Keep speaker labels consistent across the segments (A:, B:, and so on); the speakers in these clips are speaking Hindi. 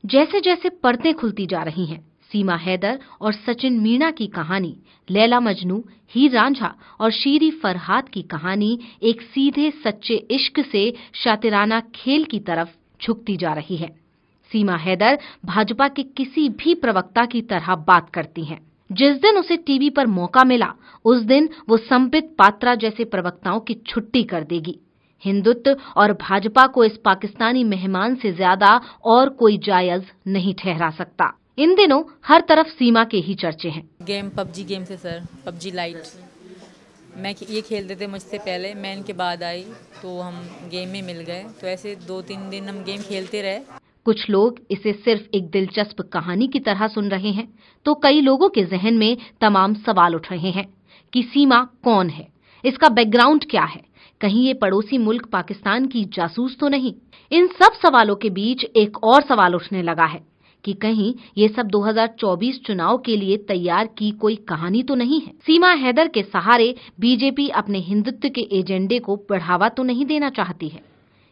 A: जैसे जैसे परतें खुलती जा रही हैं, सीमा हैदर और सचिन मीणा की कहानी, लैला मजनू, हीर रांझा और शीरी फरहाद की कहानी एक सीधे सच्चे इश्क से शातिराना खेल की तरफ झुकती जा रही है। सीमा हैदर भाजपा के किसी भी प्रवक्ता की तरह बात करती हैं। जिस दिन उसे टीवी पर मौका मिला, उस दिन वो संबित पात्रा जैसे प्रवक्ताओं की छुट्टी कर देगी। हिंदुत्व और भाजपा को इस पाकिस्तानी मेहमान से ज्यादा और कोई जायज नहीं ठहरा सकता। इन दिनों हर तरफ सीमा के ही चर्चे हैं।
B: गेम पबजी गेम से सर, पबजी लाइट मैं ये खेलते थे मुझसे पहले, मैं इनके बाद आई तो हम गेम में मिल गए, तो ऐसे 2-3 दिन हम गेम खेलते रहे।
A: कुछ लोग इसे सिर्फ एक दिलचस्प कहानी की तरह सुन रहे हैं, तो कई लोगों के जहन में तमाम सवाल उठ रहे हैं कि सीमा कौन है, इसका बैकग्राउंड क्या है, कहीं ये पड़ोसी मुल्क पाकिस्तान की जासूस तो नहीं। इन सब सवालों के बीच एक और सवाल उठने लगा है कि कहीं ये सब 2024 चुनाव के लिए तैयार की कोई कहानी तो नहीं है। सीमा हैदर के सहारे बीजेपी अपने हिंदुत्व के एजेंडे को बढ़ावा तो नहीं देना चाहती है।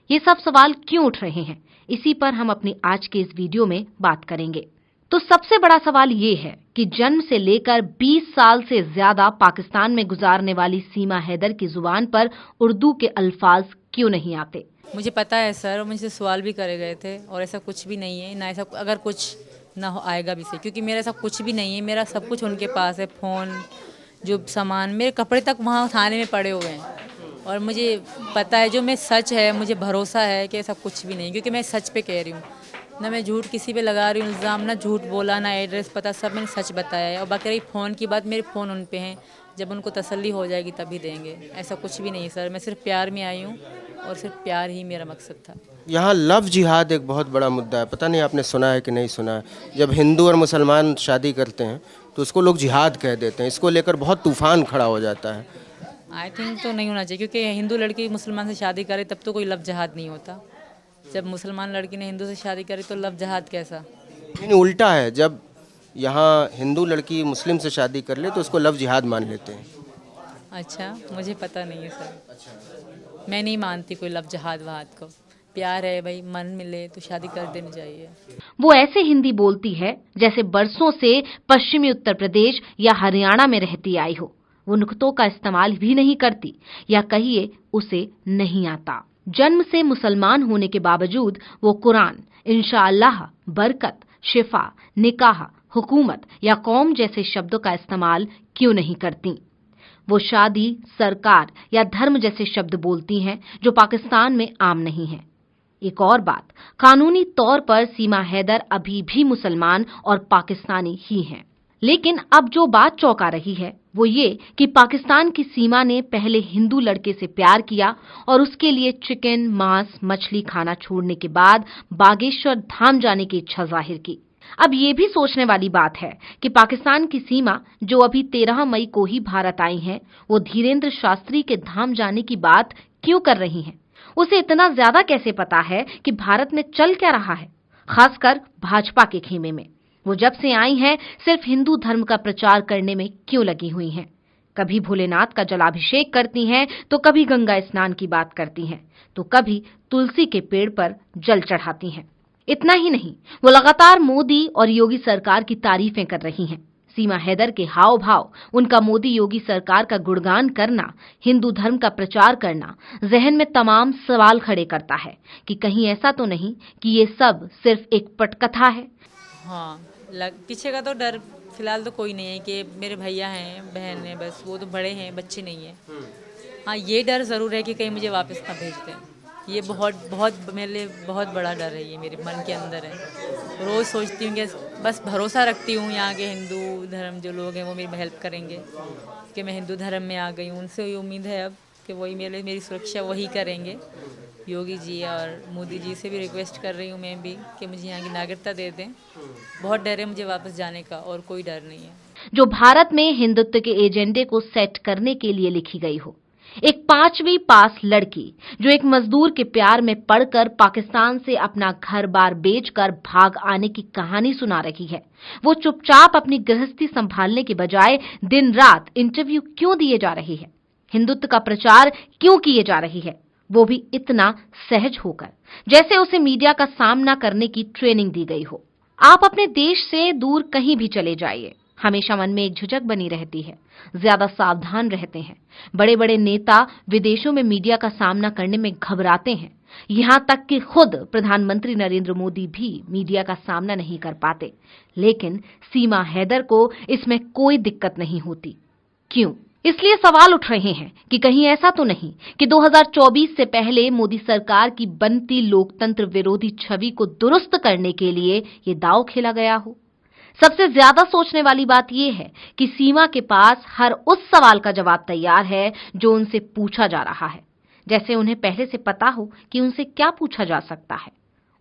A: ये सब सवाल क्यों उठ रहे हैं, इसी पर हम अपनी आज के इस वीडियो में बात करेंगे। तो सबसे बड़ा सवाल ये है कि जन्म से लेकर 20 साल से ज्यादा पाकिस्तान में गुजारने वाली सीमा हैदर की जुबान पर उर्दू के अल्फाज क्यों नहीं आते।
B: मुझे पता है सर, मुझसे सवाल भी करे गए थे और ऐसा कुछ भी नहीं है, ना ऐसा अगर कुछ ना हो आएगा भी से, क्योंकि मेरा ऐसा कुछ भी नहीं है। मेरा सब कुछ उनके पास है, फ़ोन, जो सामान, मेरे कपड़े तक वहाँ थाने में पड़े हुए हैं। और मुझे पता है, जो मैं सच है, मुझे भरोसा है कि ऐसा कुछ भी नहीं, क्योंकि मैं सच पे कह रही हूँ। ना मैं झूठ किसी पे लगा रही हूँ इल्ज़ाम, ना झूठ बोला, ना एड्रेस पता, सब मैंने सच बताया है। और बाकी रही फ़ोन की बात, मेरे फ़ोन उन पे हैं, जब उनको तसल्ली हो जाएगी तभी देंगे। ऐसा कुछ भी नहीं है सर, मैं सिर्फ प्यार में आई हूँ और सिर्फ प्यार ही मेरा मकसद था।
C: यहाँ लव जिहाद एक बहुत बड़ा मुद्दा है, पता नहीं आपने सुना है कि नहीं सुना है। जब हिंदू और मुसलमान शादी करते हैं तो उसको लोग जिहाद कह देते हैं, इसको लेकर बहुत तूफान खड़ा हो जाता है।
B: आई थिंक तो नहीं होना चाहिए, क्योंकि हिंदू लड़की मुसलमान से शादी करे तब तो कोई लव जहाद नहीं होता। जब मुसलमान लड़की ने हिंदू से शादी करी तो लव जहाद कैसा?
C: नहीं, उल्टा है, जब यहाँ हिंदू लड़की मुस्लिम से शादी कर ले तो उसको लव जिहाद मान लेते हैं।
B: अच्छा, मुझे पता नहीं है सर, मैं नहीं मानती कोई लव जहाद वहाद को। प्यार है भाई, मन मिले तो शादी कर देनी चाहिए।
A: वो ऐसे हिंदी बोलती है जैसे बरसों से पश्चिमी उत्तर प्रदेश या हरियाणा में रहती आई हो। वो नुक्तों का इस्तेमाल भी नहीं करती, या कहिए उसे नहीं आता। जन्म से मुसलमान होने के बावजूद वो कुरान, इंशाअल्लाह, बरकत, शिफा, निकाह, हुकूमत या कौम जैसे शब्दों का इस्तेमाल क्यों नहीं करती। वो शादी, सरकार या धर्म जैसे शब्द बोलती हैं जो पाकिस्तान में आम नहीं है। एक और बात, कानूनी तौर पर सीमा हैदर अभी भी मुसलमान और पाकिस्तानी ही हैं। लेकिन अब जो बात चौंका रही है वो ये कि पाकिस्तान की सीमा ने पहले हिंदू लड़के से प्यार किया और उसके लिए चिकन, मांस, मछली खाना छोड़ने के बाद बागेश्वर धाम जाने की इच्छा जाहिर की। अब ये भी सोचने वाली बात है कि पाकिस्तान की सीमा, जो अभी 13 मई को ही भारत आई हैं, वो धीरेन्द्र शास्त्री के धाम जाने की बात क्यों कर रही हैं? उसे इतना ज्यादा कैसे पता है कि भारत में चल क्या रहा है, खासकर भाजपा के खेमे में? वो जब से आई हैं सिर्फ हिंदू धर्म का प्रचार करने में क्यों लगी हुई हैं? कभी भोलेनाथ का जलाभिषेक करती हैं, तो कभी गंगा स्नान की बात करती हैं, तो कभी तुलसी के पेड़ पर जल चढ़ाती हैं। इतना ही नहीं, वो लगातार मोदी और योगी सरकार की तारीफें कर रही हैं। सीमा हैदर के हाव भाव, उनका मोदी योगी सरकार का गुणगान करना, हिंदू धर्म का प्रचार करना जहन में तमाम सवाल खड़े करता है कि कहीं ऐसा तो नहीं कि ये सब सिर्फ एक पटकथा है।
B: हाँ, पीछे का तो डर फिलहाल तो कोई नहीं है कि मेरे भैया हैं, बहन है, बस वो तो बड़े हैं, बच्चे नहीं हैं। हाँ, ये डर ज़रूर है कि कहीं मुझे वापस ना भेज दें। ये बहुत बहुत मेरे लिए बहुत बड़ा डर है, ये मेरे मन के अंदर है। रोज़ सोचती हूँ कि बस भरोसा रखती हूँ यहाँ के हिंदू धर्म जो लोग हैं वो मेरी हेल्प करेंगे, कि मैं हिंदू धर्म में आ गई हूँ। उनसे ये उम्मीद है अब कि वही मेरी सुरक्षा वही करेंगे। योगी जी और मोदी जी से भी रिक्वेस्ट कर रही हूँ मैं भी कि मुझे यहाँ की नागरिकता दे दें। बहुत डर है मुझे वापस जाने का, और कोई डर नहीं है।
A: जो भारत में हिंदुत्व के एजेंडे को सेट करने के लिए लिखी गई हो। एक 5वीं पास लड़की जो एक मजदूर के प्यार में पड़कर पाकिस्तान से अपना घर बार बेचकर भाग आने की कहानी सुना रही है। वो चुपचाप अपनी गृहस्थी संभालने के बजाय दिन रात इंटरव्यू क्यों दिए जा रही है? हिंदुत्व का प्रचार क्यों किए जा रही है? वो भी इतना सहज होकर, जैसे उसे मीडिया का सामना करने की ट्रेनिंग दी गई हो। आप अपने देश से दूर कहीं भी चले जाइए, हमेशा मन में एक झिझक बनी रहती है। ज्यादा सावधान रहते हैं। बड़े बड़े नेता विदेशों में मीडिया का सामना करने में घबराते हैं। यहां तक कि खुद प्रधानमंत्री नरेंद्र मोदी भी मीडिया का सामना नहीं कर पाते। लेकिन सीमा हैदर को इसमें कोई दिक्कत नहीं होती। क्यों? इसलिए सवाल उठ रहे हैं कि कहीं ऐसा तो नहीं कि 2024 से पहले मोदी सरकार की बनती लोकतंत्र विरोधी छवि को दुरुस्त करने के लिए ये दांव खेला गया हो। सबसे ज्यादा सोचने वाली बात यह है कि सीमा के पास हर उस सवाल का जवाब तैयार है जो उनसे पूछा जा रहा है, जैसे उन्हें पहले से पता हो कि उनसे क्या पूछा जा सकता है।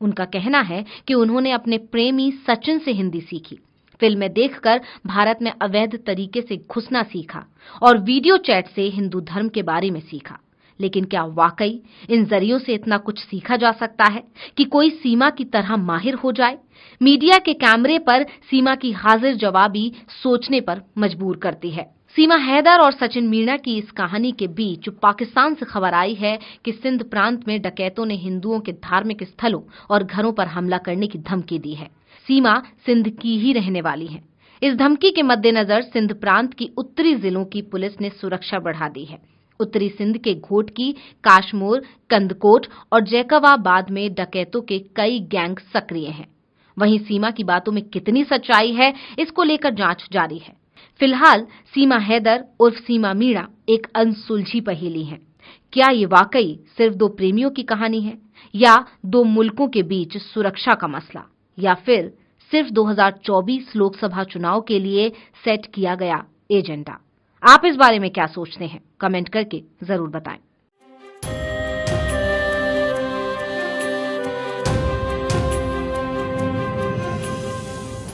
A: उनका कहना है कि उन्होंने अपने प्रेमी सचिन से हिंदी सीखी, फिल्में देखकर भारत में अवैध तरीके से घुसना सीखा और वीडियो चैट से हिंदू धर्म के बारे में सीखा। लेकिन क्या वाकई इन जरियों से इतना कुछ सीखा जा सकता है कि कोई सीमा की तरह माहिर हो जाए? मीडिया के कैमरे पर सीमा की हाजिर जवाबी सोचने पर मजबूर करती है। सीमा हैदर और सचिन मीणा की इस कहानी के बीच पाकिस्तान से खबर आई है कि सिंध प्रांत में डकैतों ने हिंदुओं के धार्मिक स्थलों और घरों पर हमला करने की धमकी दी है। सीमा सिंध की ही रहने वाली है। इस धमकी के मद्देनजर सिंध प्रांत की उत्तरी जिलों की पुलिस ने सुरक्षा बढ़ा दी है। उत्तरी सिंध के घोटकी, काशमोर, कंदकोट और जैकबाबाद में डकैतों के कई गैंग सक्रिय हैं। वहीं सीमा की बातों में कितनी सच्चाई है, इसको लेकर जांच जारी है। फिलहाल सीमा हैदर उर्फ सीमा मीणा एक अनसुलझी पहेली है। क्या ये वाकई सिर्फ दो प्रेमियों की कहानी है, या दो मुल्कों के बीच सुरक्षा का मसला, या फिर सिर्फ 2024 लोकसभा चुनाव के लिए सेट किया गया एजेंडा? आप इस बारे में क्या सोचते हैं? कमेंट करके जरूर बताएं।